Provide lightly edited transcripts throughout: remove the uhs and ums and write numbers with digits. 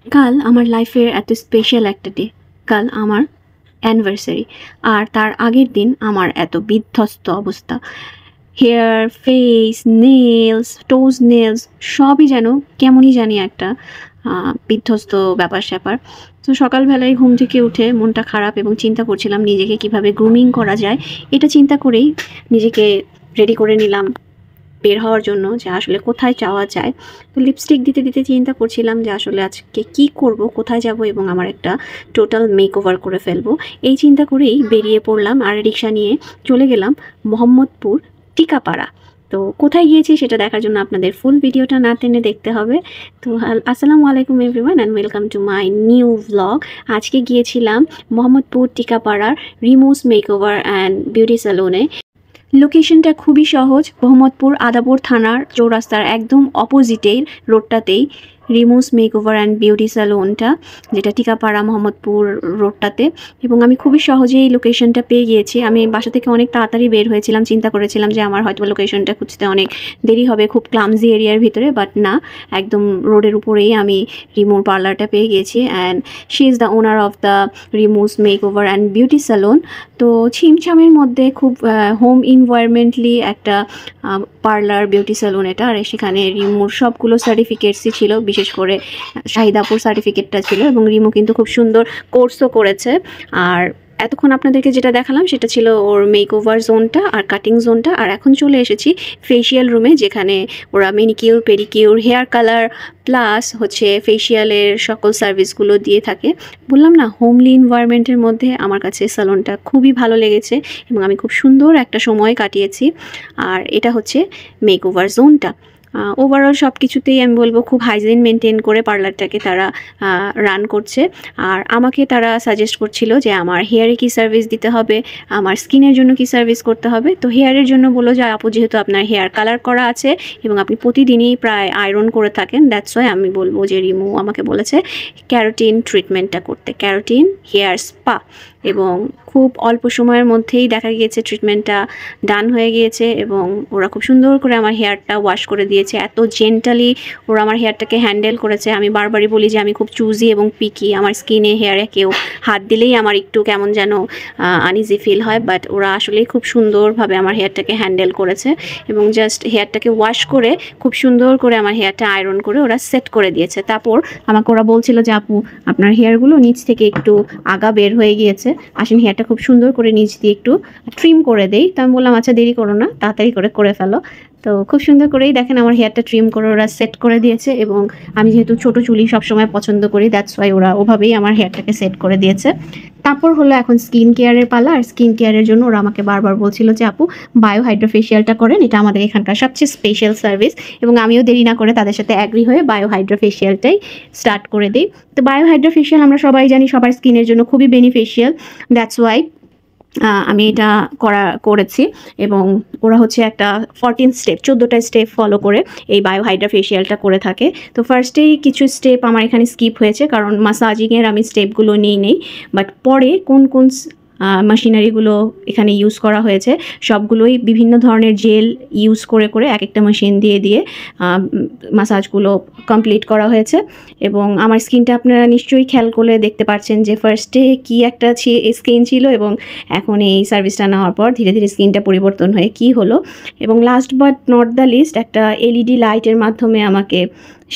কাল আমার লাইফের এত স্পেশাল একটা ডে। কাল আমার অ্যানিভার্সারি, আর তার আগের দিন আমার এত বিধ্বস্ত অবস্থা। হেয়ার, ফেস, নেলস, টোজ নেলস সবই যেন কেমনই জানি একটা বিধ্বস্ত ব্যাপার স্যাপার। তো সকালবেলায় ঘুম থেকে উঠে মনটা খারাপ এবং চিন্তা করছিলাম নিজেকে কিভাবে গ্রুমিং করা যায়। এটা চিন্তা করেই নিজেকে রেডি করে নিলাম বের হওয়ার জন্য, যে আসলে কোথায় যাওয়া যায়। তো লিপস্টিক দিতে দিতে চিন্তা করছিলাম যে আসলে আজকে কি করব, কোথায় যাব এবং আমার একটা টোটাল মেকওভার করে ফেলবো। এই চিন্তা করেই বেরিয়ে পড়লাম আর রিক্সা নিয়ে চলে গেলাম মোহাম্মদপুর টিকাপাড়া। তো কোথায় গিয়েছি সেটা দেখার জন্য আপনাদের ফুল ভিডিওটা না টেনে দেখতে হবে। তো আসসালামু আলাইকুম everyone and welcome to my new vlog. আজকে গিয়েছিলাম মোহাম্মদপুর টিকাপাড়ার রিমুস মেকওভার অ্যান্ড বিউটি স্যালুনে। লোকেশনটা খুবই সহজ, মোহাম্মদপুর আদাপুর থানার চৌরাস্তার একদম অপোজিটেই রোডটাতেই রিমুস মেকওভার অ্যান্ড বিউটি স্যালুনটা, যেটা টিকাপাড়া মোহাম্মদপুর রোডটাতে। এবং আমি খুবই সহজেই এই লোকেশনটা পেয়ে গিয়েছি। আমি বাসা থেকে অনেক তাড়াতাড়ি বের হয়েছিলাম, চিন্তা করেছিলাম যে আমার হয়তো লোকেশনটা খুঁজতে অনেক দেরি হবে, খুব ক্লামজি এরিয়ার ভিতরে, বাট না, একদম রোডের উপরেই আমি রিমুর পার্লারটা পেয়ে গিয়েছি। And she is the owner of the Rimu's makeover and beauty salon. তো ছিমছামের মধ্যে খুব হোম এনভায়রনমেন্টলি একটা পার্লার বিউটি স্যালুন এটা। আর সেখানে রিমুর সবগুলো সার্টিফিকেটসই ছিল, বিশেষ করে শাহিদাপুর সার্টিফিকেটটা ছিল। এবং রিমু কিন্তু খুব সুন্দর কোর্সও করেছে। আর এতক্ষণ আপনাদেরকে যেটা দেখালাম সেটা ছিল ওর মেকওভার জোনটা আর কাটিং জোনটা। আর এখন চলে এসেছি ফেসিয়াল রুমে, যেখানে ওরা manicure, pedicure, hair colour plus হচ্ছে ফেসিয়ালের সকল সার্ভিসগুলো দিয়ে থাকে। বললাম না, হোমলি এনভায়রনমেন্টের মধ্যে আমার কাছে স্যালুনটা খুবই ভালো লেগেছে এবং আমি খুব সুন্দর একটা সময় কাটিয়েছি। আর এটা হচ্ছে মেকওভার জোনটা। ওভারঅল সব কিছুতেই আমি বলবো খুব হাইজিন মেনটেন করে পার্লারটাকে তারা রান করছে। আর আমাকে তারা সাজেস্ট করছিল যে আমার হেয়ারে কী সার্ভিস দিতে হবে, আমার স্কিনের জন্য কী সার্ভিস করতে হবে। তো হেয়ারের জন্য বলো যে আপু, যেহেতু আপনার হেয়ার কালার করা আছে এবং আপনি প্রতিদিনই প্রায় আয়রন করে থাকেন, দ্যাটস ওয়াই আমি বলবো যে রিমু আমাকে বলেছে ক্যারোটিন ট্রিটমেন্টটা করতে, ক্যারোটিন হেয়ার স্পা। এবং খুব অল্প সময়ের মধ্যেই দেখা গিয়েছে ট্রিটমেন্টটা ডান হয়ে গিয়েছে এবং ওরা খুব সুন্দর করে আমার হেয়ারটা ওয়াশ করে দিয়েছে। এত জেন্টালি ওরা আমার হেয়ারটাকে হ্যান্ডেল করেছে। আমি বারবারই বলি যে আমি খুব চুজি এবং পিকি, আমার স্কিনে হেয়ারে কেউ হাত দিলেই আমার একটু কেমন যেন আনইজি ফিল হয়, বাট ওরা আসলেই খুব সুন্দরভাবে আমার হেয়ারটাকে হ্যান্ডেল করেছে এবং জাস্ট হেয়ারটাকে ওয়াশ করে খুব সুন্দর করে আমার হেয়ারটা আয়রন করে ওরা সেট করে দিয়েছে। তারপর আমাকে ওরা বলছিল যে আপু, আপনার হেয়ারগুলো নিচ থেকে একটু আগা বের হয়ে গিয়েছে, আসেন হেয়ারটা খুব সুন্দর করে নিচ দিয়ে একটু ট্রিম করে দেই। তো আমি বললাম আচ্ছা, দেরি করো না, তাড়াতাড়ি করে ফেলো। তো খুব সুন্দর করেই দেখেন আমার হেয়ারটা ট্রিম করে ওরা সেট করে দিয়েছে। এবং আমি যেহেতু ছোটো চুলি সবসময় পছন্দ করি, দ্যাটস ওয়াই ওরা ওভাবেই আমার হেয়ারটাকে সেট করে দিয়েছে। তারপর হলো এখন স্কিন কেয়ারের পালা। আর স্কিন কেয়ারের জন্য ওরা আমাকে বারবার বলছিল যে আপু, বায়ো হাইড্রোফেশিয়ালটা করেন, এটা আমাদের এখানকার সবচেয়ে স্পেশাল সার্ভিস। এবং আমিও দেরি না করে তাদের সাথে অ্যাগ্রি হয়ে বায়ো হাইড্রোফেশিয়ালটাই স্টার্ট করে দিই। তো বায়ো হাইড্রোফেশিয়াল আমরা সবাই জানি সবার স্কিনের জন্য খুবই বেনিফিশিয়াল, দ্যাটস ওয়াই আমি এটা করেছি। এবং ওরা হচ্ছে একটা 14টা স্টেপ ফলো করে এই বায়ো হাইড্রোফেশিয়ালটা করে থাকে। তো ফার্স্টেই কিছু স্টেপ আমার এখানে স্কিপ হয়েছে, কারণ মাসাজিংয়ের আমি স্টেপগুলো নেই, বাট পরে কোন কোন মেশিনারিগুলো এখানে ইউজ করা হয়েছে সবগুলোই বিভিন্ন ধরনের জেল ইউজ করে করে এক একটা মেশিন দিয়ে মাসাজগুলো কমপ্লিট করা হয়েছে। এবং আমার স্কিনটা আপনারা নিশ্চয়ই খেয়াল করলে দেখতে পাচ্ছেন যে ফার্স্টে কি একটা স্কিন ছিল এবং এখন এই সার্ভিসটা নেওয়ার পর ধীরে ধীরে স্কিনটা পরিবর্তন হয়ে কি হলো। এবং last but not the least, একটা এলইডি লাইটের মাধ্যমে আমাকে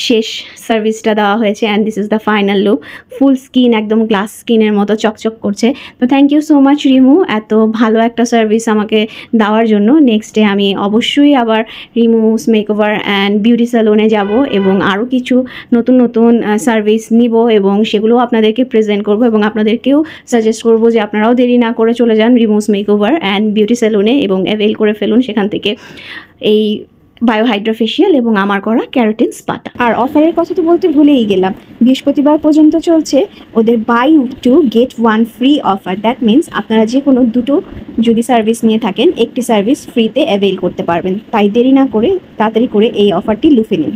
শেষ সার্ভিসটা দেওয়া হয়েছে। And this is the final look. Full skin একদম গ্লাস স্কিনের মতো চকচক করছে। তো thank you so much Rimu, এত ভালো একটা সার্ভিস আমাকে দেওয়ার জন্য। নেক্সট ডে আমি অবশ্যই আবার রিমুস মেকওভার অ্যান্ড বিউটি স্যালুনে যাব এবং আরও কিছু নতুন নতুন সার্ভিস নিব এবং সেগুলোও আপনাদেরকে প্রেজেন্ট করব এবং আপনাদেরকেও সাজেস্ট করব যে আপনারাও দেরি না করে চলে যান রিমুস মেকওভার অ্যান্ড বিউটি স্যালুনে এবং অ্যাভেল করে ফেলুন সেখান থেকে এই বায়ো হাইড্রোফেশিয়াল এবং আমার করা ক্যারোটিন স্পাটা। আর অফারের কথা তো বলতে ভুলেই গেলাম, বৃহস্পতিবার পর্যন্ত চলছে ওদের buy 2 get 1 free offer. That means আপনারা যে কোনো দুটো যদি সার্ভিস নিয়ে থাকেন, একটি সার্ভিস ফ্রিতে অ্যাভেল করতে পারবেন। তাই দেরি না করে তাড়াতাড়ি করে এই অফারটি লুফে নিন।